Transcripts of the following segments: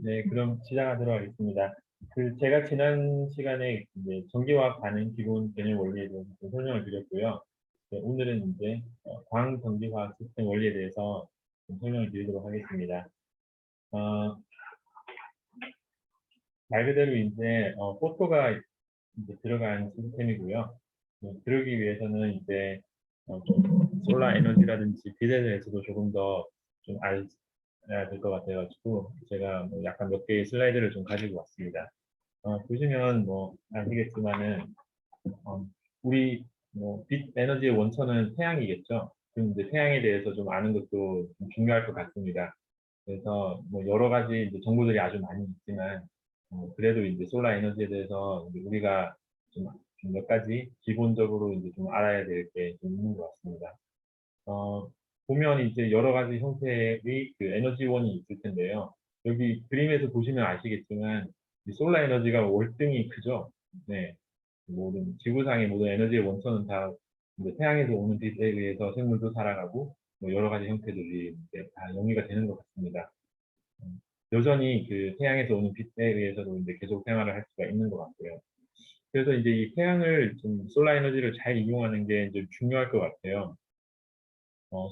네, 그럼 시작하도록 하겠습니다. 제가 지난 시간에 이제 전기화학 반응 기본 개념 원리에 대해서 좀 설명을 드렸고요. 오늘은 이제 광전기화학 시스템 원리에 대해서 좀 설명을 드리도록 하겠습니다. 어, 말 그대로 이제 포토가 이제 들어간 시스템이고요. 그러기 위해서는 이제 좀 솔라 에너지라든지 빛에 대해서도 조금 더 좀 알아야 될 것 같아가지고 제가 뭐 약간 몇 개의 슬라이드를 좀 가지고 왔습니다. 보시면 뭐 아시겠지만은 어, 우리 뭐 빛 에너지의 원천은 태양이겠죠. 그럼 이제 태양에 대해서 좀 아는 것도 좀 중요할 것 같습니다. 그래서 뭐 여러 가지 이제 정보들이 아주 많이 있지만 그래도 이제 솔라 에너지에 대해서 이제 우리가 좀 몇 가지 기본적으로 이제 좀 알아야 될 게 좀 있는 것 같습니다. 어, 보면 이제 여러 가지 형태의 그 에너지원이 있을 텐데요. 여기 그림에서 보시면 아시겠지만 이 솔라 에너지가 월등히 크죠. 네. 모든 지구상의 모든 에너지의 원천은 다 이제 태양에서 오는 빛에 의해서 생물도 살아가고 뭐 여러 가지 형태들이 이제 다 영위가 되는 것 같습니다. 여전히 그 태양에서 오는 빛에 의해서도 이제 계속 생활을 할 수가 있는 것 같고요. 그래서 이제 이 태양을 좀 솔라 에너지를 잘 이용하는 게 이제 중요할 것 같아요.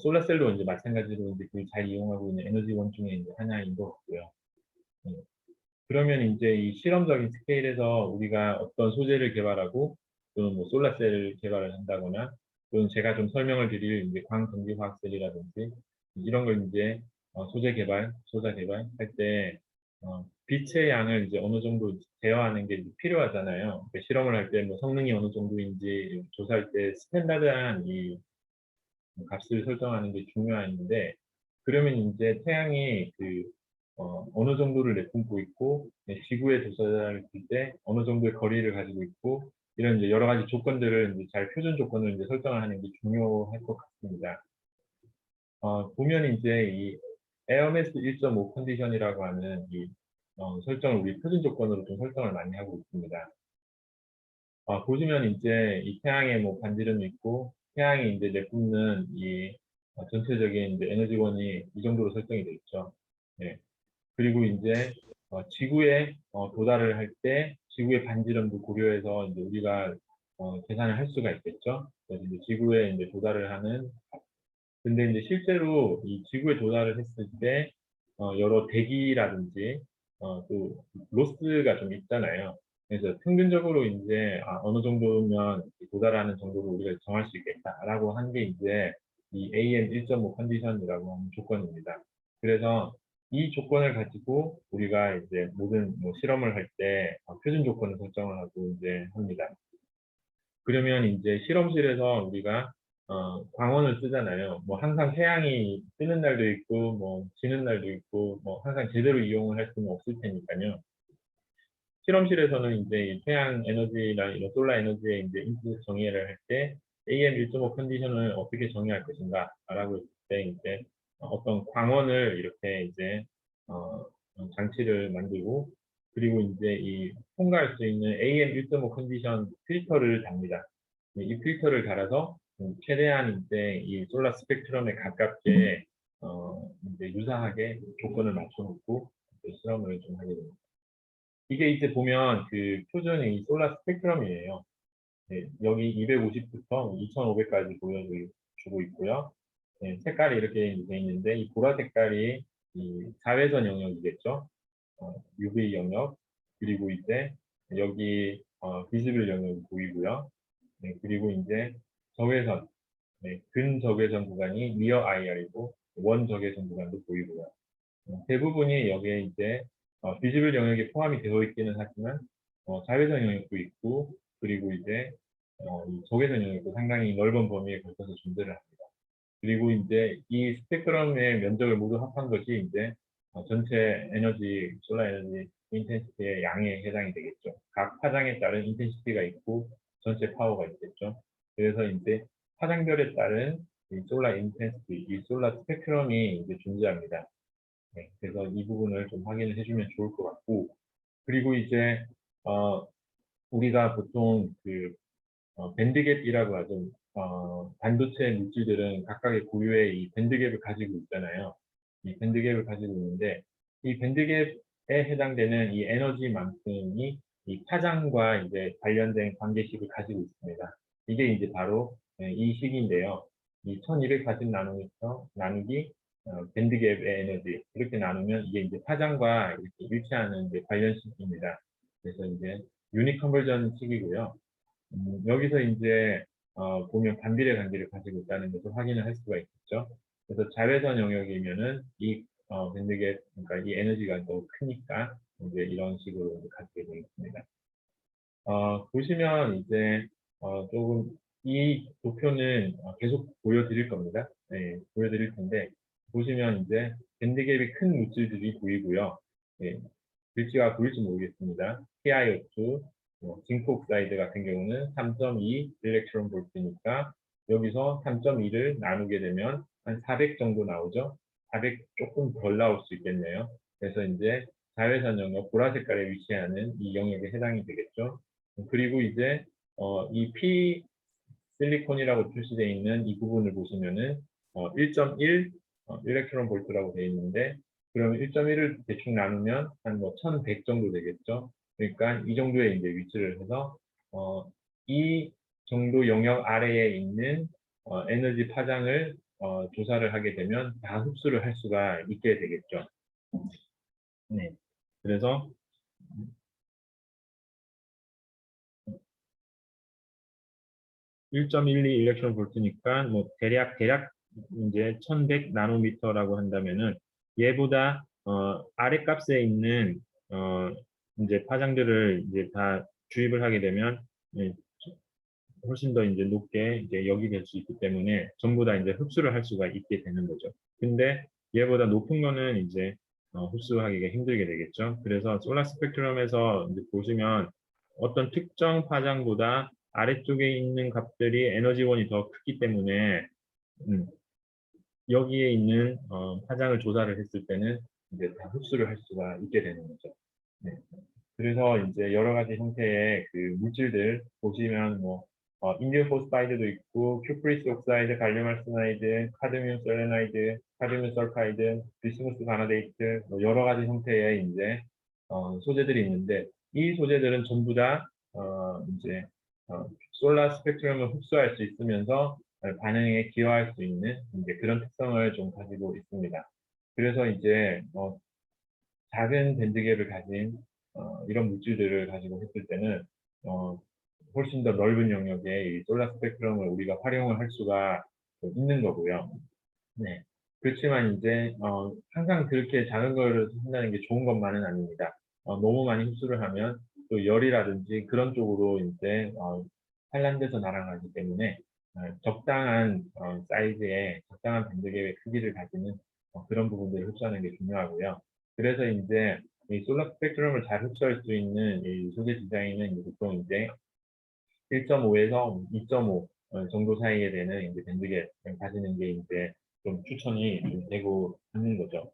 솔라셀도 이제 마찬가지로 이제 그 잘 이용하고 있는 에너지원 중에 이제 하나인 것 같고요. 네. 그러면 이제 이 실험적인 스케일에서 우리가 어떤 소재를 개발하고 또는 뭐 솔라셀을 개발을 한다거나 또는 제가 좀 설명을 드릴 이제 광전기화학셀이라든지 이런 걸 이제 소재 개발, 소자 개발 할 때 빛의 양을 이제 어느 정도 제어하는 게 이제 필요하잖아요. 그러니까 실험을 할 때 뭐 성능이 어느 정도인지 조사할 때 스탠다드한 이 값을 설정하는 게 중요한데 그러면 이제 태양이 어느 정도를 내뿜고 있고 지구에 도달할 때 어느 정도의 거리를 가지고 있고 이런 이제 여러 가지 조건들을 이제 잘 표준 조건을 이제 설정을 하는 게 중요할 것 같습니다. 보면 이제 이 에어메스 1.5 컨디션이라고 하는 이 설정을 우리 표준 조건으로 좀 설정을 많이 하고 있습니다. 보시면 이제 이 태양에 뭐 반지름이 있고 태양이 이제 내뿜는 이 전체적인 이제 에너지원이 이 정도로 설정이 되어 있죠. 네. 그리고 이제 지구에 도달을 할 때 지구의 반지름도 고려해서 이제 우리가 계산을 할 수가 있겠죠. 그래서 이제 지구에 이제 도달을 하는 근데 이제 실제로 이 지구에 도달을 했을 때 여러 대기라든지 또 로스가 좀 있잖아요. 그래서 평균적으로 이제 어느 정도면 도달하는 정도로 우리가 정할 수 있겠다라고 한 게 이제 이 AM 1.5 컨디션이라고 하는 조건입니다. 그래서 이 조건을 가지고 우리가 이제 모든 뭐 실험을 할 때 표준 조건을 설정을 하고 이제 합니다. 그러면 이제 실험실에서 우리가 광원을 쓰잖아요. 뭐 항상 태양이 뜨는 날도 있고 뭐 지는 날도 있고 뭐 항상 제대로 이용을 할 수는 없을 테니까요. 실험실에서는 이제 이 태양 에너지나 이런 솔라 에너지의 이제 인풋 정의를 할 때 AM 1.5 컨디션을 어떻게 정의할 것인가라고 했을 때 이제 어떤 광원을 이렇게 이제 어, 장치를 만들고 그리고 이제 이 통과할 수 있는 AM 1.5 컨디션 필터를 답니다. 이 필터를 달아서 최대한 이제 이 솔라 스펙트럼에 가깝게 이제 유사하게 조건을 맞춰놓고 실험을 좀 하게 됩니다. 이게 이제 보면 그 표준의 이 솔라 스펙트럼이에요. 네, 여기 250부터 2500까지 보여주고 있고요. 네, 색깔이 이렇게 되어 있는데 이 보라 색깔이 이 자외선 영역이겠죠. UV 영역 그리고 이제 여기 비즈블 영역이 보이고요. 네, 그리고 이제 적외선, 네, 근적외선 구간이 니어 IR이고 원적외선 구간도 보이고요. 대부분이 여기에 이제 비즈블 영역에 포함이 되어 있기는 하지만 자외선 영역도 있고 그리고 이제 이 적외선 영역도 상당히 넓은 범위에 걸쳐서 존재를 합니다. 그리고 이제 이 스펙트럼의 면적을 모두 합한 것이 이제 전체 에너지, 솔라 에너지 인텐시티의 양에 해당이 되겠죠. 각 파장에 따른 인텐시티가 있고 전체 파워가 있겠죠. 그래서 이제 파장별에 따른 이 솔라 인텐시티, 이 솔라 스펙트럼이 이제 존재합니다. 네, 그래서 이 부분을 좀 확인을 해주면 좋을 것 같고, 그리고 이제, 우리가 보통 밴드갭이라고 하죠. 반도체 물질들은 각각의 고유의 이 밴드갭을 가지고 있잖아요. 이 밴드갭을 가지고 있는데, 이 밴드갭 해당되는 이 에너지만큼이 이 파장과 이제 관련된 관계식을 가지고 있습니다. 이게 이제 바로 이 식인데요. 이 1240 나노미터 나누기 밴드갭의 에너지 이렇게 나누면 이게 이제 파장과 이렇게 일치하는 이제 관련식입니다. 그래서 이제 유닛 컨버전 식이고요. 여기서 이제 보면 반비례 관계를 가지고 있다는 것을 확인을 할 수가 있겠죠. 그래서 자외선 영역이면은 이 밴드갭, 그러니까 이 에너지가 더 크니까 이제 이런 식으로 이제 가지게 되겠습니다. 보시면 이제 조금 이 도표는 계속 보여드릴 겁니다. 네, 보여드릴 텐데 보시면 이제 밴드갭이 큰 물질들이 보이고요. 네, 글씨가 보일지 모르겠습니다. TiO2, 징크 옥사이드 같은 경우는 3.2 일렉트론 볼트니까 여기서 3.2를 나누게 되면 한 400 정도 나오죠. 400 조금 덜 나올 수 있겠네요. 그래서 이제 자외선 영역 보라 색깔에 위치하는 이 영역에 해당이 되겠죠. 그리고 이제 이 P 실리콘이라고 표시되어 있는 이 부분을 보시면은 1.1 일렉트론 볼트라고 되어 있는데 그러면 1.1을 대충 나누면 한 뭐 1100 정도 되겠죠. 그러니까 이 정도에 이제 위치를 해서 이 정도 영역 아래에 있는 에너지 파장을 조사를 하게 되면 다 흡수를 할 수가 있게 되겠죠. 네. 그래서 1.12 일렉트론 볼트니까 뭐 대략 이제 1100 나노미터라고 한다면은 얘보다 아래 값에 있는 이제 파장들을 이제 다 주입을 하게 되면 예, 훨씬 더 이제 높게 이제 역이 될 수 있기 때문에 전부 다 이제 흡수를 할 수가 있게 되는 거죠. 근데 얘보다 높은 거는 이제 흡수하기가 힘들게 되겠죠. 그래서 솔라 스펙트럼에서 이제 보시면 어떤 특정 파장보다 아래쪽에 있는 값들이 에너지원이 더 크기 때문에 음, 여기에 있는 파장을 조사를 했을 때는 이제 다 흡수를 할 수가 있게 되는 거죠. 네. 그래서 이제 여러 가지 형태의 그 물질들 보시면 뭐 인디움 포스파이드도 있고 큐프리스 옥사이드, 갈륨 ар세나이드, 카드뮴 셀레나이드, 카드뮴 설파이드, 비스무스 바나데이트 뭐 여러 가지 형태의 이제 소재들이 있는데 이 소재들은 전부 다 이제 솔라 스펙트럼을 흡수할 수 있으면서 반응에 기여할 수 있는 이제 그런 특성을 좀 가지고 있습니다. 그래서 이제 작은 밴드갭을 가진 이런 물질들을 가지고 했을 때는 훨씬 더 넓은 영역의 이 솔라 스펙트럼을 우리가 활용을 할 수가 있는 거고요. 네. 그렇지만 이제 항상 그렇게 작은 걸 한다는 게 좋은 것만은 아닙니다. 너무 많이 흡수를 하면 또 열이라든지 그런 쪽으로 이제 산란돼서 날아가기 때문에 적당한 사이즈의 적당한 밴드갭의 크기를 가지는 그런 부분들을 흡수하는 게 중요하고요. 그래서 이제 이 솔라 스펙트럼을 잘 흡수할 수 있는 이 소재 디자인은 이제 보통 이제 1.5에서 2.5 정도 사이에 되는 이제 밴드갭 가지는 게 이제 좀 추천이 좀 되고 있는 거죠.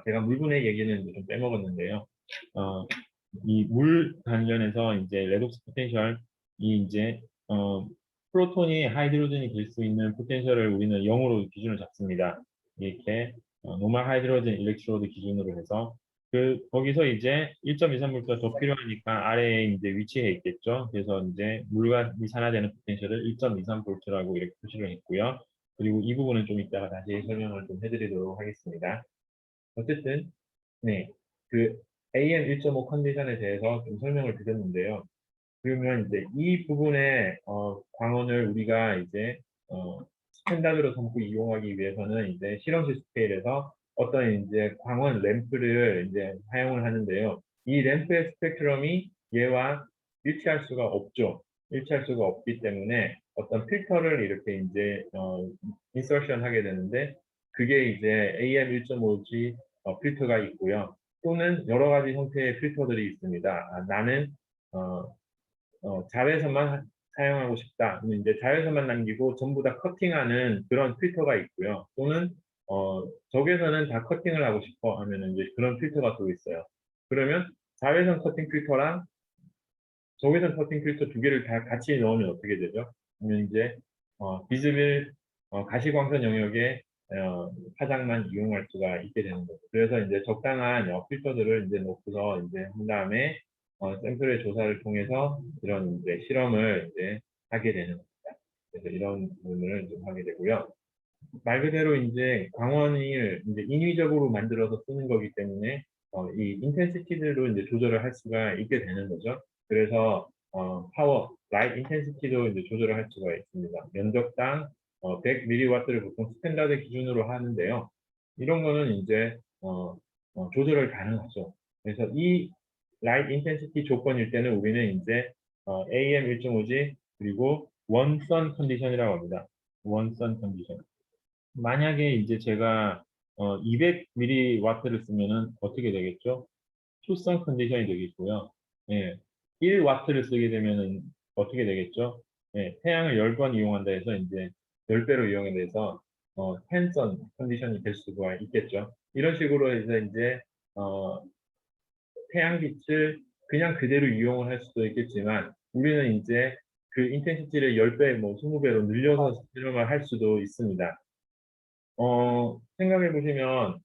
제가 물분해 얘기는 좀 빼먹었는데요. 이 물 관련해서 이제 레독스 포텐셜이 이제 프로톤이 하이드로젠이 될 수 있는 포텐셜을 우리는 0으로 기준을 잡습니다. 이렇게 노멀 하이드로젠 일렉트로드 기준으로 해서 거기서 이제 1.23V가 더 필요하니까 아래에 이제 위치해 있겠죠. 그래서 이제 물과 이산화되는 포텐셜을 1.23V라고 이렇게 표시를 했고요. 그리고 이 부분은 좀 이따가 다시 설명을 좀 해드리도록 하겠습니다. 어쨌든 네, 그 AM 1.5 컨디션에 대해서 좀 설명을 드렸는데요. 그러면 이제 이 부분의 광원을 우리가 이제 스탠다드로 삼고 이용하기 위해서는 이제 실험실 스케일에서 어떤 이제 광원 램프를 이제 사용을 하는데요. 이 램프의 스펙트럼이 얘와 일치할 수가 없죠. 일치할 수가 없기 때문에 어떤 필터를 이렇게 이제 인서션 하게 되는데 그게 이제 AM1.5G 필터가 있고요. 또는 여러 가지 형태의 필터들이 있습니다. 나는 자외선만 사용하고 싶다. 그러면 이제 자외선만 남기고 전부 다 커팅하는 그런 필터가 있고요. 또는 적외선은 다 커팅을 하고 싶어 하면 이제 그런 필터가 또 있어요. 그러면 자외선 커팅 필터랑 적외선 커팅 필터 두 개를 다 같이 넣으면 어떻게 되죠? 그러면 이제 비즈빌 가시광선 영역에 파장만 이용할 수가 있게 되는 거죠. 그래서 이제 적당한 필터들을 이제 놓고서 이제 한 다음에 샘플의 조사를 통해서 이런 이제 실험을 이제 하게 되는 겁니다. 그래서 이런 부분을 좀 하게 되고요. 말 그대로 이제 광원을 이제 인위적으로 만들어서 쓰는 거기 때문에 이 인텐시티들도 이제 조절을 할 수가 있게 되는 거죠. 그래서 파워, 라이트 인텐시티도 이제 조절을 할 수가 있습니다. 면적당 100mW를 보통 스탠다드 기준으로 하는데요. 이런 거는 이제 조절을 가능하죠. 그래서 이 라이트 인텐시티 조건일 때는 우리는 이제 AM 1.5G 그리고 원선 컨디션이라고 합니다. 원선 컨디션. 만약에 이제 제가 200mW를 쓰면은 어떻게 되겠죠? 투선 컨디션이 되겠고요. 예, 1W를 쓰게 되면은 어떻게 되겠죠? 예, 태양을 10번 이용한다 해서 이제 10배로 이용에 대해서 텐선 컨디션이 될 수가 있겠죠. 이런 식으로 해서 이제 어, 태양빛을 그냥 그대로 이용을 할 수도 있겠지만 우리는 이제 그 인텐시티를 10배, 뭐 20배로 늘려서 실험을 할 수도 있습니다. 생각해 보시면,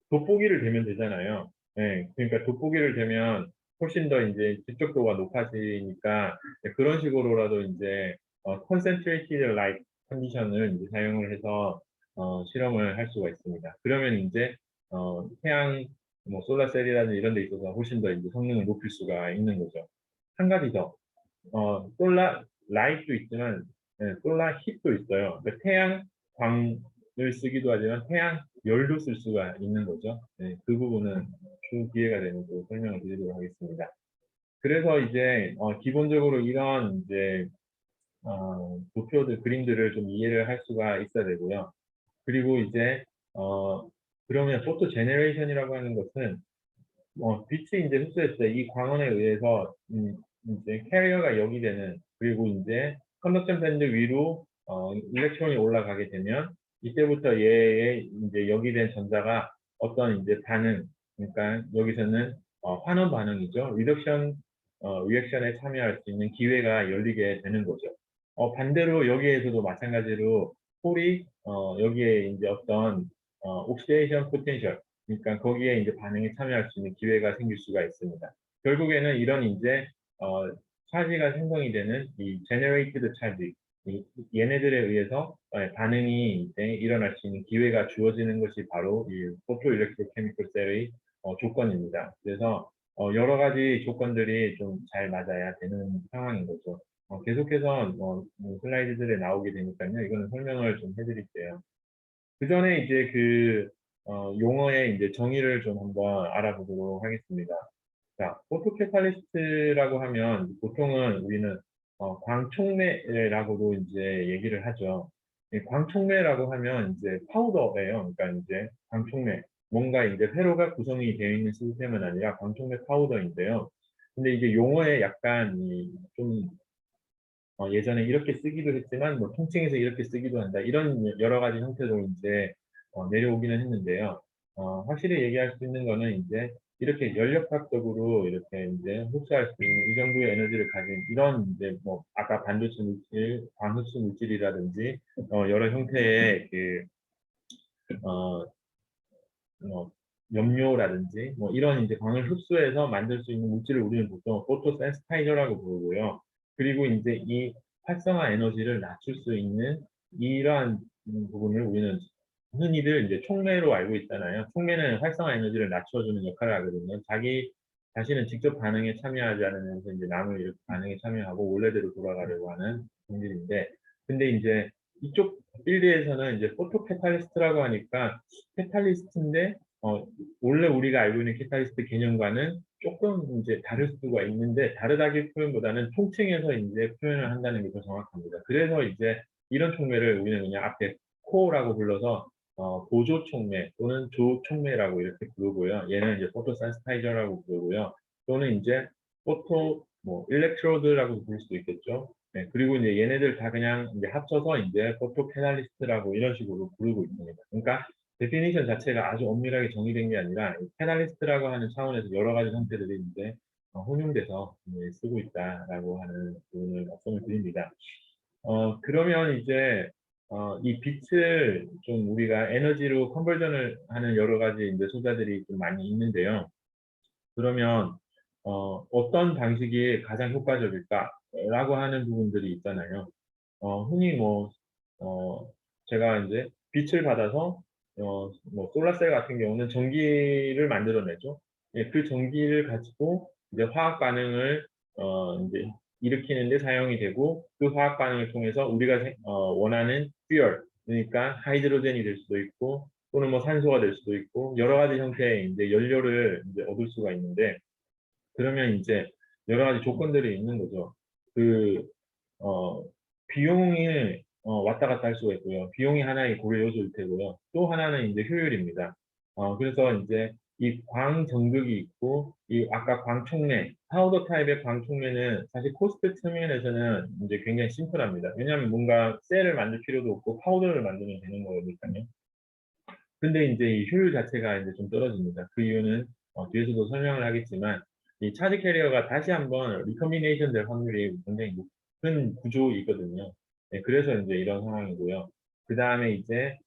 돋보기를 대면 되잖아요. 예, 그러니까 돋보기를 대면 훨씬 더 이제 집적도가 높아지니까 그런 식으로라도 이제 concentrated light 컨디션을 이제 사용을 해서 실험을 할 수가 있습니다. 그러면 이제 태양 뭐 솔라셀이라든지 이런 데 있어서 훨씬 더 이제 성능을 높일 수가 있는 거죠. 한 가지 더, 솔라 라이트도 있지만 솔라 힛도 있어요. 그러니까 태양 광을 쓰기도 하지만 태양 열도 쓸 수가 있는 거죠. 네, 그 부분은 추후 기회가 되면 또 설명을 드리도록 하겠습니다. 그래서 이제 기본적으로 이런 이제 도표들 그림들을 좀 이해를 할 수가 있어야 되고요. 그리고 이제 그러면 포토 제너레이션이라고 하는 것은 빛이 이제 흡수했을 때 이 광원에 의해서 이제 캐리어가 역이되는 그리고 이제 컨덕션 밴드 위로 일렉트론이 올라가게 되면 이때부터 얘의 이제 역이된 전자가 어떤 이제 반응 그러니까 여기서는 환원 반응이죠. 리액션에 참여할 수 있는 기회가 열리게 되는 거죠. 반대로 여기에서도 마찬가지로 홀이 여기에 이제 어떤 옥시데이션 포텐셜 그러니까 거기에 이제 반응에 참여할 수 있는 기회가 생길 수가 있습니다. 결국에는 이런 이제 차지가 생성이 되는 이 generated 차지, 얘네들에 의해서 반응이 이제 일어날 수 있는 기회가 주어지는 것이 바로 이 포토일렉트로케미컬 셀의 조건입니다. 그래서 여러 가지 조건들이 좀 잘 맞아야 되는 상황인 거죠. 계속해서 슬라이드들에 나오게 되니까요. 이거는 설명을 좀 해드릴게요. 그 전에 이제 그 용어의 이제 정의를 좀 한번 알아보도록 하겠습니다. 자, 포토캐탈리스트라고 하면 보통은 우리는 광촉매라고도 이제 얘기를 하죠. 이 광촉매라고 하면 이제 파우더예요. 그러니까 이제 광촉매, 뭔가 이제 회로가 구성이 되어 있는 시스템은 아니라 광촉매 파우더인데요. 근데 이제 용어에 약간 좀 예전에 이렇게 쓰기도 했지만 뭐 통칭해서 이렇게 쓰기도 한다. 이런 여러 가지 형태로 이제 내려오기는 했는데요. 확실히 얘기할 수 있는 거는 이제 이렇게 연력학적으로 이렇게 이제 흡수할 수 있는 이 정도의 에너지를 가진 이런 이제 뭐 아까 반도체 물질, 광흡수 물질이라든지 여러 형태의 그 어, 뭐 염료라든지 뭐 이런 이제 광을 흡수해서 만들 수 있는 물질을 우리는 보통 포토센스타이저라고 부르고요. 그리고 이제 이 활성화 에너지를 낮출 수 있는 이러한 부분을 우리는 흔히들 이제 촉매로 알고 있잖아요. 촉매는 활성화 에너지를 낮춰주는 역할을 하거든요. 자기 자신은 직접 반응에 참여하지 않으면서 이제 남을 이렇게 반응에 참여하고 원래대로 돌아가려고 하는 본질인데, 근데 이제 이쪽 필드에서는 이제 포토 캐탈리스트라고 하니까 캐탈리스트인데 원래 우리가 알고 있는 캐탈리스트 개념과는 조금 이제 다를 수가 있는데 다르다기 표현보다는 통칭해서 이제 표현을 한다는 게 더 정확합니다. 그래서 이제 이런 촉매를 우리는 그냥 앞에 코어라고 불러서 보조 촉매 또는 조 촉매라고 이렇게 부르고요. 얘는 이제 포토 센스타이저라고 부르고요. 또는 이제 포토 뭐 일렉트로드라고 부를 수도 있겠죠. 네, 그리고 이제 얘네들 다 그냥 이제 합쳐서 이제 포토 캐탈리스트라고 이런 식으로 부르고 있습니다. 그러니까 데피니션 자체가 아주 엄밀하게 정의된 게 아니라 패널리스트라고 하는 차원에서 여러 가지 형태들이 이제 혼용돼서 쓰고 있다라고 하는 부분을 말씀을 드립니다. 그러면 이제 이 빛을 좀 우리가 에너지로 컨버전을 하는 여러 가지 이제 소자들이 좀 많이 있는데요. 그러면 어떤 방식이 가장 효과적일까라고 하는 부분들이 있잖아요. 흔히 어, 제가 이제 빛을 받아서 뭐 솔라셀 같은 경우는 전기를 만들어내죠. 예, 그 전기를 가지고 이제 화학 반응을 이제 일으키는 데 사용이 되고 그 화학 반응을 통해서 우리가 원하는 fuel, 그러니까 하이드로젠이 될 수도 있고 또는 뭐 산소가 될 수도 있고 여러 가지 형태의 이제 연료를 이제 얻을 수가 있는데 그러면 이제 여러 가지 조건들이 있는 거죠. 그 어, 비용이 왔다 갔다 할 수가 있고요. 비용이 하나의 고려 요소일 테고요. 또 하나는 이제 효율입니다. 그래서 이제 이 광전극이 있고 이 아까 광촉매, 파우더 타입의 광촉매는 사실 코스트 측면에서는 이제 굉장히 심플합니다. 왜냐하면 뭔가 셀을 만들 필요도 없고 파우더를 만들면 되는 거니까요. 근데 이제 이 효율 자체가 이제 좀 떨어집니다. 그 이유는 뒤에서도 설명을 하겠지만 이 차지 캐리어가 다시 한번 리커미네이션 될 확률이 굉장히 높은 구조이거든요. 네, 그래서 이제 이런 상황이고요. 그 다음에 이제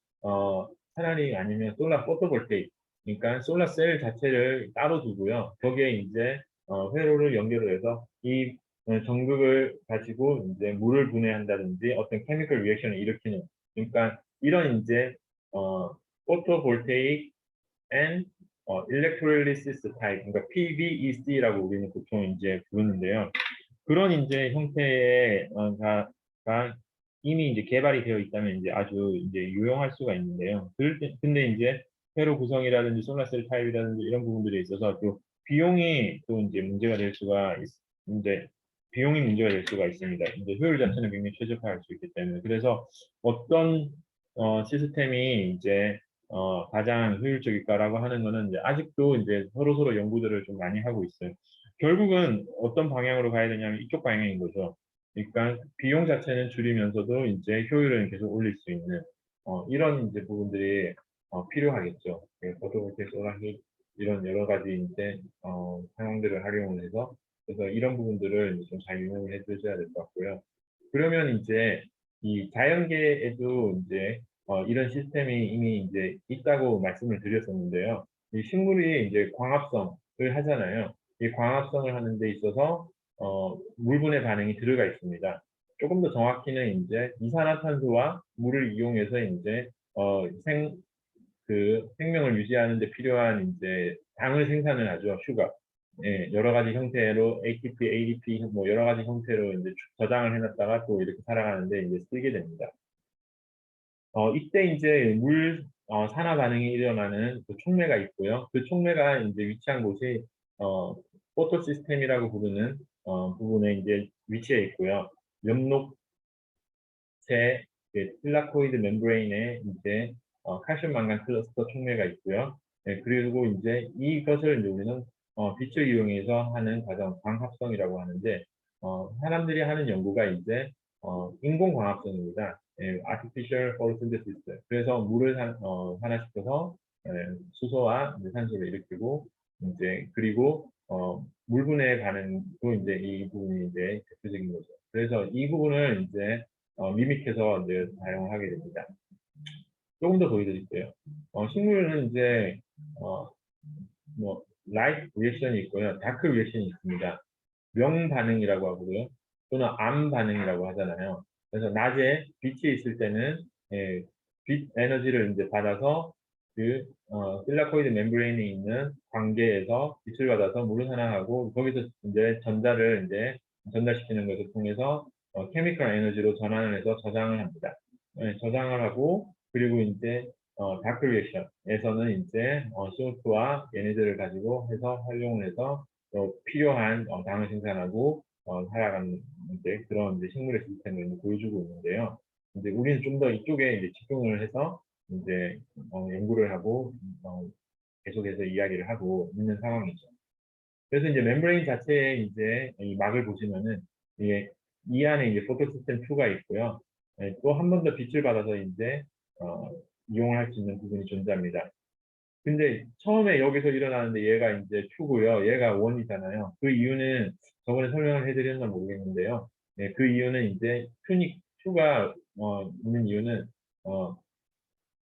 차라리 아니면 솔라 포토볼테이크, 그러니까 솔라 셀 자체를 따로 두고요. 거기에 이제 회로를 연결을 해서 이 전극을 가지고 이제 물을 분해한다든지 어떤 케미컬 리액션을 일으키는, 그러니까 이런 이제 어, photovoltaic and electrolysis type, 그러니까 PVEC라고 우리는 보통 이제 부르는데요. 그런 이제 형태의 가 이미 이제 개발이 되어 있다면 이제 아주 이제 유용할 수가 있는데요. 근데 이제 회로 구성이라든지 솔라셀 타입이라든지 이런 부분들이 있어서 또 비용이 또 이제 문제가 될 수가 이제 비용이 문제가 될 수가 있습니다. 이제 효율 자체는 굉장히 최적화할 수 있기 때문에 그래서 어떤 시스템이 이제 가장 효율적일까라고 하는 거는 이제 아직도 이제 서로 연구들을 좀 많이 하고 있어요. 결국은 어떤 방향으로 가야 되냐면 이쪽 방향인 거죠. 그러니까 비용 자체는 줄이면서도 이제 효율을 계속 올릴 수 있는 이런 이제 부분들이 필요하겠죠. 포토vol테이크, 소라기 이런 여러 가지 이제 상황들을 활용을 해서 그래서 이런 부분들을 좀 잘 유용을 해주셔야 될 것 같고요. 그러면 이제 이 자연계에도 이제 이런 시스템이 이미 이제 있다고 말씀을 드렸었는데요. 이 식물이 이제 광합성을 하잖아요. 이 광합성을 하는 데 있어서 물분해 반응이 들어가 있습니다. 조금 더 정확히는 이제 이산화탄소와 물을 이용해서 이제 생명을 유지하는 데 필요한 이제 당을 생산을 하죠. 슈가. 예, 여러 가지 형태로 ATP, ADP 뭐 여러 가지 형태로 이제 저장을 해놨다가 또 이렇게 살아가는데 이제 쓰게 됩니다. 이때 이제 산화 반응이 일어나는 그 촉매가 있고요. 그 촉매가 이제 위치한 곳이 어, 포토 시스템이라고 부르는 부분에 이제 위치해 있고요. 엽록체 틸라코이드 멤브레인에 이제 칼슘 망간 클러스터 촉매가 있고요. 네, 그리고 이제 이것을 이제 우리는 빛을 이용해서 하는 과정 광합성이라고 하는데 사람들이 하는 연구가 이제 인공광합성입니다. 예, artificial photosynthesis. 그래서 물을 산화시켜서 수소와 이제 산소를 일으키고 이제 그리고 물분해 반응도 이제 이 부분이 이제 대표적인 거죠. 그래서 이 부분을 이제 미믹해서 이제 사용을 하게 됩니다. 조금 더 보여드릴게요. 식물은 이제 어, 뭐 라이트 리액션이 있고요, 다크 리액션이 있습니다. 명 반응이라고 하고요, 또는 암 반응이라고 하잖아요. 그래서 낮에 빛이 있을 때는 빛 에너지를 이제 받아서 그 실라코이드 멤브레인에 있는 관계에서 빛을 받아서 물을 산화하고 거기서 이제 전자를 이제 전달시키는 것을 통해서 케미컬 에너지로 전환을 해서 저장을 합니다. 저장을 하고 그리고 이제 다크 리액션에서는 이제 CO2와 얘네들을 가지고 해서 활용을 해서 필요한 당을 생산하고 살아가는 이제 그런 이제 식물의 시스템을 이제 보여주고 있는데요. 이제 우리는 좀 더 이쪽에 이제 집중을 해서 이제 연구를 하고 계속해서 이야기를 하고 있는 상황이죠. 그래서 이제 멤브레인 자체에 이제 이 막을 보시면은 이게 이 안에 이제 포토 시스템 2가 있고요. 또 한 번 더 빛을 받아서 이제 어, 이용을 할 수 있는 부분이 존재합니다. 근데 처음에 여기서 일어나는데 얘가 이제 2고요. 얘가 1이잖아요. 그 이유는 저번에 설명을 해드렸나 모르겠는데요. 그 이유는 이제 2가 있는 이유는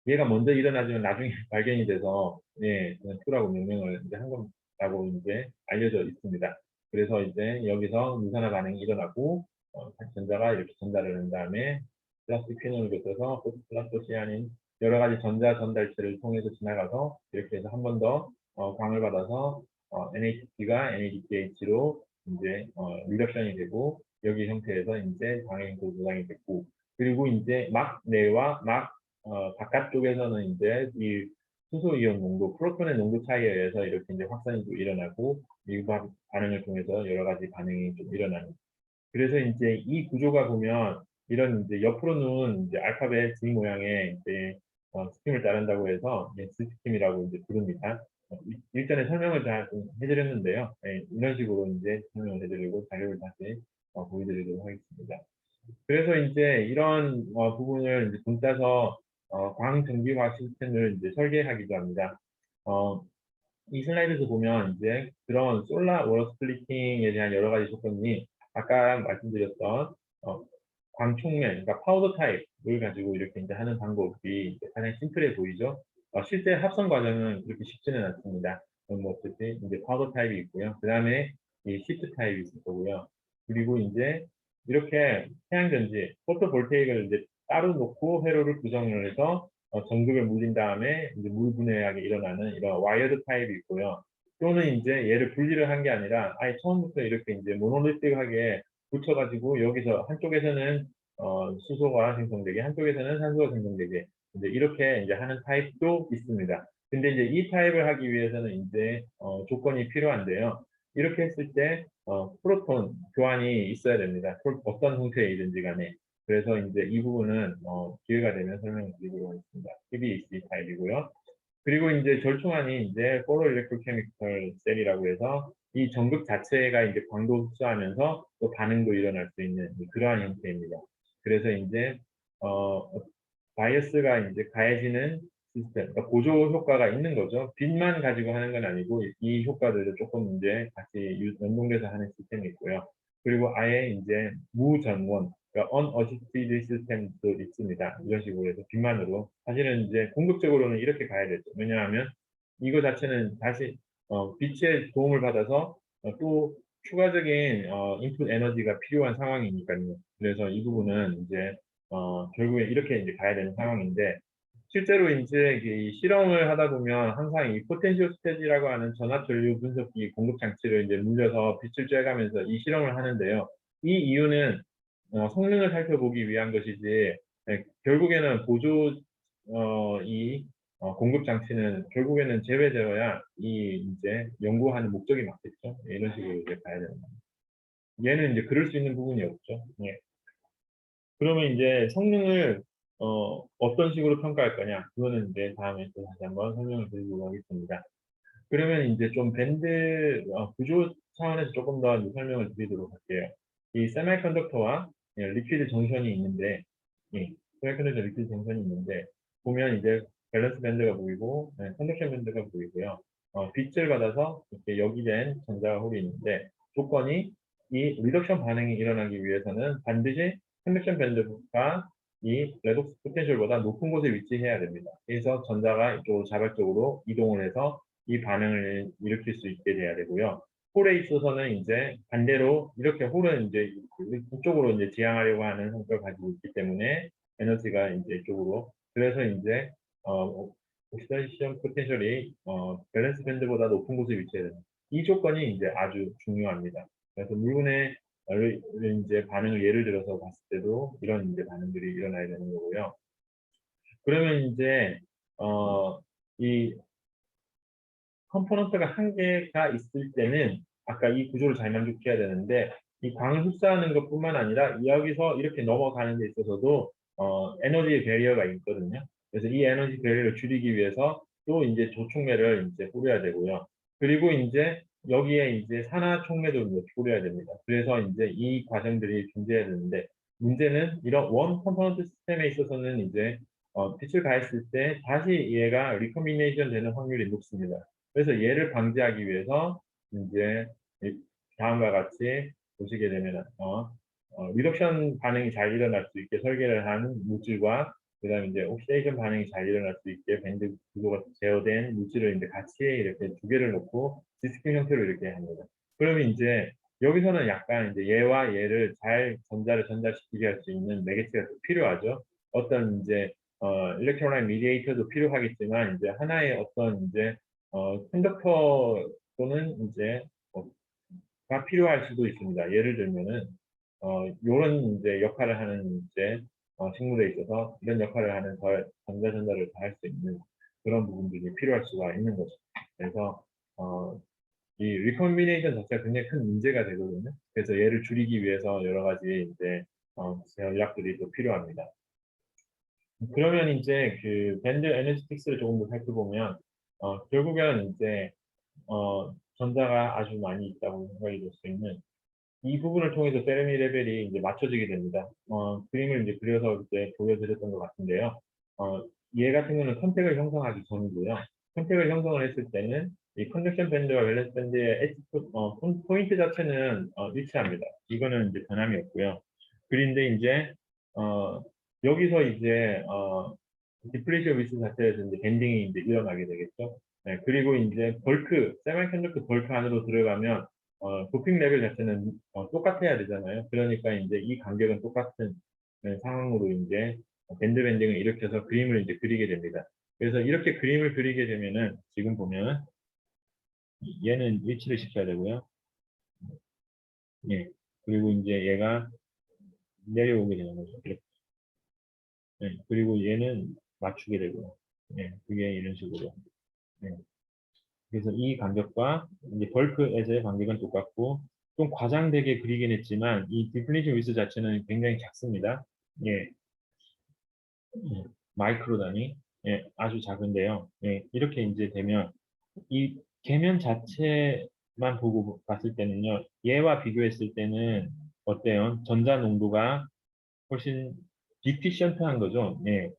얘가 먼저 일어나지만 나중에 발견이 돼서 예, 그냥 2라고 명명을 이제 한 거라고 이제 알려져 있습니다. 그래서 이제 여기서 유산화 반응이 일어나고 전자가 이렇게 전달을 한 다음에 플라스틱 퀴논을 거쳐서 플라스토시아닌 여러 가지 전자 전달체를 통해서 지나가서 이렇게 해서 한 번 더 광을 받아서 NADP가 NADPH로 이제 리덕션이 되고 여기 형태에서 이제 방해인구 조장이 됐고 그리고 이제 막 내와 막 바깥쪽에서는 이제 이 수소 이온 농도, 프로톤의 농도 차이에 의해서 이렇게 이제 확산이 좀 일어나고 미국 반응을 통해서 여러 가지 반응이 좀 일어나는. 그래서 이제 이 구조가 보면 이런 이제 옆으로는 이제 알파벳 Z 모양의 이제 스킴을 따른다고 해서 스킴이라고 이제 부릅니다. 일전에 설명을 잘 해드렸는데요. 네, 이런 식으로 이제 설명을 해드리고 자료를 다시 보여드리도록 하겠습니다. 그래서 이제 이런 부분을 이제 돈 따서 광전기화 시스템을 이제 설계하기도 합니다. 이 슬라이드에서 보면 이제 그런 솔라 워터 스플리팅에 대한 여러 가지 조건이 아까 말씀드렸던 광촉면, 그러니까 파우더 타입을 가지고 이렇게 이제 하는 방법이 가장 심플해 보이죠. 실제 합성 과정은 그렇게 쉽지는 않습니다. 뭐 어쨌든 이제 파우더 타입이 있고요. 그 다음에 이 시트 타입이 있을 거고요. 그리고 이제 이렇게 태양전지, 포토볼테이크를 이제 따로 놓고 회로를 구성을 해서 전극을 물린 다음에 이제 물 분해하게 일어나는 이런 와이어드 타입이 있고요. 또는 이제 얘를 분리를 한 게 아니라 아예 처음부터 이렇게 이제 모노리틱하게 붙여가지고 여기서 한쪽에서는 수소가 생성되게 한쪽에서는 산소가 생성되게 이제 이렇게 이제 하는 타입도 있습니다. 근데 이제 이 타입을 하기 위해서는 이제 조건이 필요한데요. 이렇게 했을 때 프로톤 교환이 있어야 됩니다. 어떤 형태이든지 간에. 그래서 이제 이 부분은 기회가 되면 설명드리도록 하겠습니다. PBEC 타입이고요. 그리고 이제 절충안이 이제 포로 일렉트로케미컬 셀이라고 해서 이 전극 자체가 이제 광도 흡수하면서 또 반응도 일어날 수 있는 그러한 형태입니다. 그래서 이제 바이어스가 이제 가해지는 시스템, 그러니까 보조 효과가 있는 거죠. 빛만 가지고 하는 건 아니고 이 효과들도 조금 이제 같이 연동돼서 하는 시스템이 있고요. 그리고 아예 이제 무전원, 그러니까 unassisted 시스템도 있습니다. 이런 식으로 해서 빛만으로 사실은 이제 궁극적으로는 이렇게 가야 되죠. 왜냐하면 이거 자체는 다시 빛의 도움을 받아서 또 추가적인 인풋 에너지가 필요한 상황이니까요. 그래서 이 부분은 이제 결국에 이렇게 이제 가야 되는 상황인데 실제로 이제 이 실험을 하다 보면 항상 이 포텐시오 스테지라고 하는 전압 전류 분석기 공급 장치를 이제 물려서 빛을 쬐가면서 이 실험을 하는데요. 이 이유는 성능을 살펴보기 위한 것이지 결국에는 보조 이 공급 장치는 결국에는 제외되어야 이 이제 연구하는 목적이 맞겠죠. 이런 식으로 이제 가야 되는 겁니다. 얘는 이제 그럴 수 있는 부분이 없죠. 예. 그러면 이제 성능을 어떤 식으로 평가할 거냐? 그거는 이제 다음에 또 다시 한번 설명을 드리도록 하겠습니다. 그러면 이제 좀 밴드 구조 차원에서 조금 더 설명을 드리도록 할게요. 이 세미컨덕터와 리퀴드 정션이 있는데, 세미컨덕터 리퀴드 정션이 있는데 보면 이제 밸런스 밴드가 보이고 컨덕션 밴드가 보이고요. 빛을 받아서 이렇게 여기된 전자가 홀이 있는데 조건이 이 리덕션 반응이 일어나기 위해서는 반드시 컨덕션 밴드가 이 레독스 포텐셜보다 높은 곳에 위치해야 됩니다. 그래서 전자가 이쪽으로 자발적으로 이동을 해서 이 반응을 일으킬 수 있게 돼야 되고요. 홀에 있어서는 이제 반대로 이렇게 홀은 이제 이쪽으로 이제 지향하려고 하는 성격을 가지고 있기 때문에 에너지가 이제 이쪽으로 그래서 이제 옥시다이션 포텐셜이 밸런스 밴드보다 높은 곳에 위치해야 됩니다. 이 조건이 이제 아주 중요합니다. 그래서 물분의 이제 반응을 예를 들어서 봤을 때도 이런 이제 반응들이 일어나야 되는 거고요. 그러면 이제 이 컴포넌트가 한 개가 있을 때는 아까 이 구조를 잘 만족해야 되는데 이 광을 흡수하는 것뿐만 아니라 여기서 이렇게 넘어가는 데 있어서도 에너지 배리어가 있거든요. 그래서 이 에너지 배리어를 줄이기 위해서 또 이제 조촉매를 이제 뿌려야 되고요. 그리고 이제 여기에 이제 산화 촉매도 이제 뿌려야 됩니다. 그래서 이제 이 과정들이 존재해야 되는데 문제는 이런 원 컴포넌트 시스템에 있어서는 이제 빛을 가했을 때 다시 얘가 리커미네이션 되는 확률이 높습니다. 그래서 얘를 방지하기 위해서 이제 다음과 같이 보시게 되면 리덕션 반응이 잘 일어날 수 있게 설계를 한 물질과 그다음에 이제 옥시데이션 반응이 잘 일어날 수 있게 밴드 구조가 제어된 물질을 이제 같이 이렇게 두 개를 놓고 디스크 형태로 이렇게 합니다. 그러면 이제 여기서는 약간 이제 얘와 얘를 잘 전자를 전달시키게 할 수 있는 매개체가 필요하죠. 어떤 이제 일렉트로라이트 미디에이터도 필요하겠지만 이제 하나의 어떤 이제 컨덕터 또는 이제 가 필요할 수도 있습니다. 예를 들면은 요런 이제 역할을 하는 이제 식물에 있어서 이런 역할을 하는 전자 전달을 다 할 수 있는 그런 부분들이 필요할 수가 있는 거죠. 그래서 이 리컨비네이션 자체가 굉장히 큰 문제가 되거든요. 그래서 얘를 줄이기 위해서 여러 가지 이제 전략들이 또 필요합니다. 그러면 이제 그 밴드 에너지틱스를 조금 더 살펴보면 결국에는 이제 전자가 아주 많이 있다고 생각이 될 수 있는 이 부분을 통해서 페르미 레벨이 이제 맞춰지게 됩니다. 그림을 이제 그려서 이제 보여드렸던 것 같은데요. 얘 같은 경우는 컨택을 형성하기 전이고요. 컨택을 형성을 했을 때는 이 컨덕션 밴드와 밸런스 밴드의 포인트 자체는 일치합니다. 이거는 이제 변함이 없고요. 그런데 이제 여기서 이제 디플리션 위스 자체에서 이제 밴딩이 이제 일어나게 되겠죠. 네, 그리고 이제 벌크, 세미컨덕터 벌크 안으로 들어가면 도핑 레벨 자체는 똑같아야 되잖아요. 그러니까 이제 이 간격은 똑같은 상황으로 이제 밴드 밴딩을 일으켜서 그림을 이제 그리게 됩니다. 그래서 이렇게 그림을 그리게 되면은 지금 보면 얘는 일치를 시켜야 되고요. 예. 그리고 이제 얘가 내려오게 되는 거죠. 이렇게. 예. 그리고 얘는 맞추게 되고요. 예. 그게 이런 식으로. 예. 그래서 이 간격과 이제 벌크에서의 간격은 똑같고 좀 과장되게 그리긴 했지만 이 디플리션 위스 자체는 굉장히 작습니다. 예, 예, 마이크로 단위, 예, 아주 작은데요. 예, 이렇게 이제 되면 이 계면 자체만 보고 봤을 때는요, 얘와 비교했을 때는 어때요? 전자 농도가 훨씬 디피션트한 거죠. 예,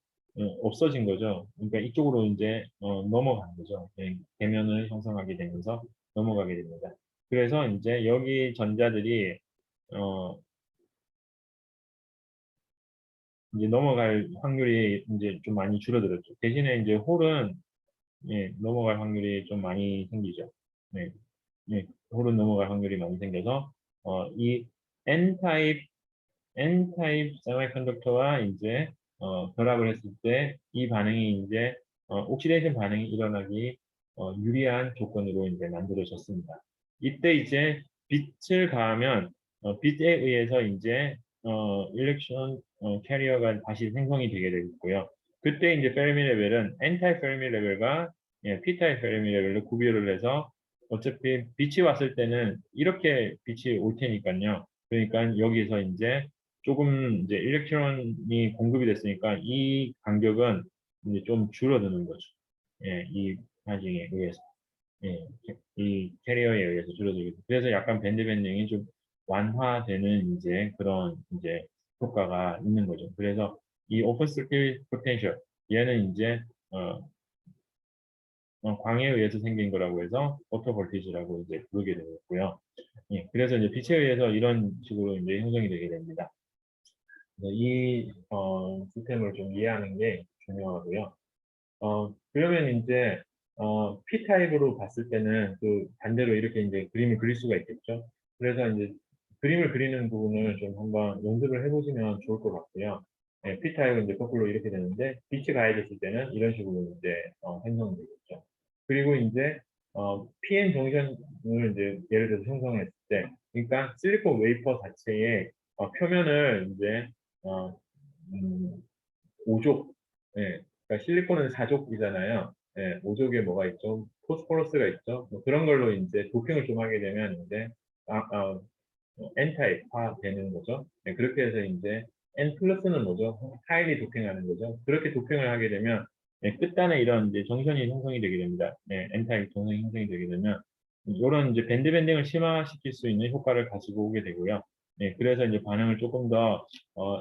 없어진 거죠. 그러니까 이쪽으로 이제 넘어간 거죠. 예, 계면을 형성하게 되면서 넘어가게 됩니다. 그래서 이제 여기 전자들이 어, 이제 넘어갈 확률이 이제 좀 많이 줄어들었죠. 대신에 이제 홀은 예, 넘어갈 확률이 좀 많이 생기죠. 네, 예, 홀은 넘어갈 확률이 많이 생겨서 이 N-타입 N-타입 세미컨덕터와 이제 결합을 했을 때 이 반응이 이제 옥시데이션 반응이 일어나기 유리한 조건으로 이제 만들어졌습니다. 이때 이제 빛을 가하면 빛에 의해서 이제 일렉트론 캐리어가 다시 생성이 되게 되고요. 그때 이제 페르미 레벨은 N-타입 페르미 레벨과 예, P-타입 페르미 레벨로 구별을 해서 어차피 빛이 왔을 때는 이렇게 빛이 올 테니까요. 그러니까 여기서 이제 조금 이제 일렉트론이 공급이 됐으니까 이 간격은 이제 좀 줄어드는 거죠. 예, 이 파징에 의해서. 예, 이 캐리어에 의해서 줄어들게 돼요. 그래서 약간 밴드 밴딩이 좀 완화되는 이제 그런 이제 효과가 있는 거죠. 그래서 이 오픈 서킷 포텐셜 얘는 이제 광에 의해서 생긴 거라고 해서 포토 볼티지라고 이제 부르게 되었고요. 예, 그래서 이제 빛에 의해서 이런 식으로 이제 형성이 되게 됩니다. 이 시스템을 좀 이해하는 게 중요하고요. 그러면 이제 P타입으로 봤을 때는 그 반대로 이렇게 이제 그림을 그릴 수가 있겠죠. 그래서 이제 그림을 그리는 부분을 좀 한번 연습을 해보시면 좋을 것 같고요. 네, P타입은 이제 거꾸로 이렇게 되는데 빛이 가해졌을 때는 이런 식으로 이제 형성되겠죠. 그리고 이제 PN 정션을 이제 예를 들어서 형성했을 때, 그러니까 실리콘 웨이퍼 자체의 표면을 이제 어, 음, 5족, 예, 그러니까 실리콘은 4족이잖아요. 예, 5족에 뭐가 있죠? 포스포러스가 있죠. 뭐 그런 걸로 이제 도핑을 좀 하게 되면 이제 아, N타입화 되는 거죠. 예, 그렇게 해서 이제 N 플러스는 뭐죠? 하이리 도핑하는 거죠. 그렇게 도핑을 하게 되면 예, 끝단에 이런 이제 정션이 형성이 되게 됩니다. 예, N타입 정선이 형성이 되게 되면 이런 이제 밴드 밴딩을 심화시킬 수 있는 효과를 가지고 오게 되고요. 예, 그래서 이제 반응을 조금 더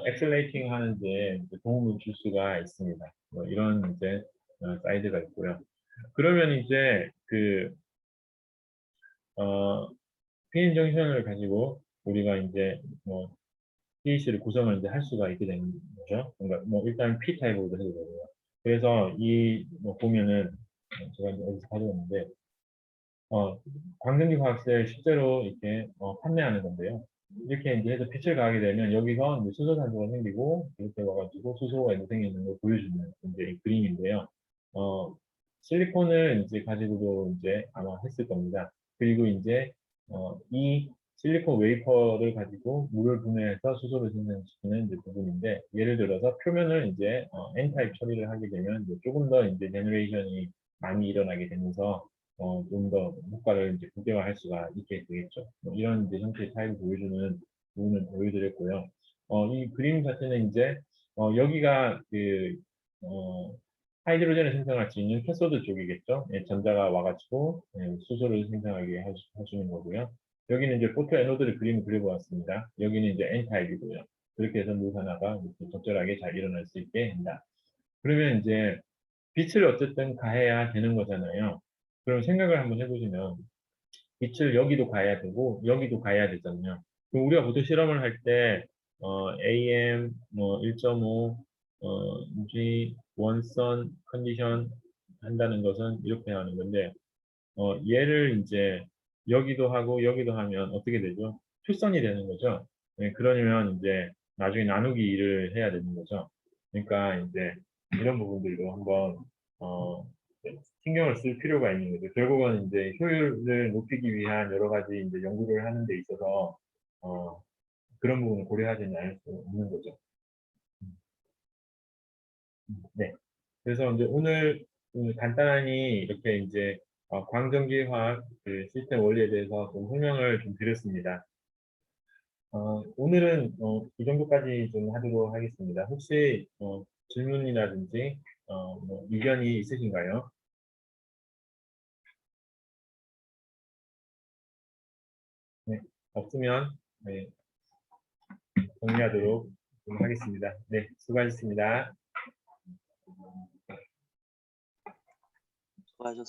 엑셀레이팅 하는 데 도움을 줄 수가 있습니다. 뭐 이런 이제 사이드가 있고요. 그러면 이제 그 피인 정션을 가지고 우리가 이제 뭐 PEC를 구성을 이제 할 수가 있게 되는 거죠. 그러니까 뭐 일단 P 타입으로도 해도 되고요. 그래서 이 뭐 보면은 제가 이제 여기서 가져왔는데 광전기 화학실 실제로 이렇게 판매하는 건데요. 이렇게 이제 해서 빛을 가하게 되면 여기서 이제 수소산소가 생기고 이렇게 와가지고 수소가 이제 생기는 걸 보여주는 이제 이 그림인데요. 어, 실리콘을 이제 가지고도 이제 아마 했을 겁니다. 그리고 이제 이 실리콘 웨이퍼를 가지고 물을 분해해서 수소를 생산시키는 이제 부분인데 예를 들어서 표면을 이제 N타입 처리를 하게 되면 이제 조금 더 이제 제너레이션이 많이 일어나게 되면서 좀 더 효과를 이제 극대화할 수가 있게 되겠죠. 뭐 이런 이제 형태의 타입을 보여주는 부분을 보여드렸고요. 이 그림 자체는 이제 여기가 그 하이드로젠을 생성할 수 있는 캐소드 쪽이겠죠. 예, 전자가 와가지고 수소를 생성하게 해주는 거고요. 여기는 이제 포토 에노드를 그림을 그려보았습니다. 여기는 이제 N 타입이고요. 그렇게 해서 물산화가 이렇게 적절하게 잘 일어날 수 있게 합니다. 그러면 이제 빛을 어쨌든 가해야 되는 거잖아요. 그럼 생각을 한번 해보시면 빛을 여기도 가해야 되고 여기도 가해야 되잖아요. 그럼 우리가 보통 실험을 할 때 AM 뭐 1.5 G 원선 컨디션 한다는 것은 이렇게 하는 건데 얘를 이제 여기도 하고 여기도 하면 어떻게 되죠? 투선이 되는 거죠. 네, 그러면 이제 나중에 나누기 일을 해야 되는 거죠. 그러니까 이제 이런 부분들도 한번 신경을 쓸 필요가 있는 거죠. 결국은 이제 효율을 높이기 위한 여러 가지 이제 연구를 하는 데 있어서 어, 그런 부분을 고려하지 않을 수 없는 거죠. 네. 그래서 이제 오늘 간단히 이렇게 이제 광전기화학 그 시스템 원리에 대해서 좀 설명을 좀 드렸습니다. 오늘은 이 정도까지 좀 하도록 하겠습니다. 혹시 질문이라든지 뭐 의견이 있으신가요? 네. 없으면 네, 정리하도록 좀 하겠습니다. 네, 수고하셨습니다. 수고하셨습니다.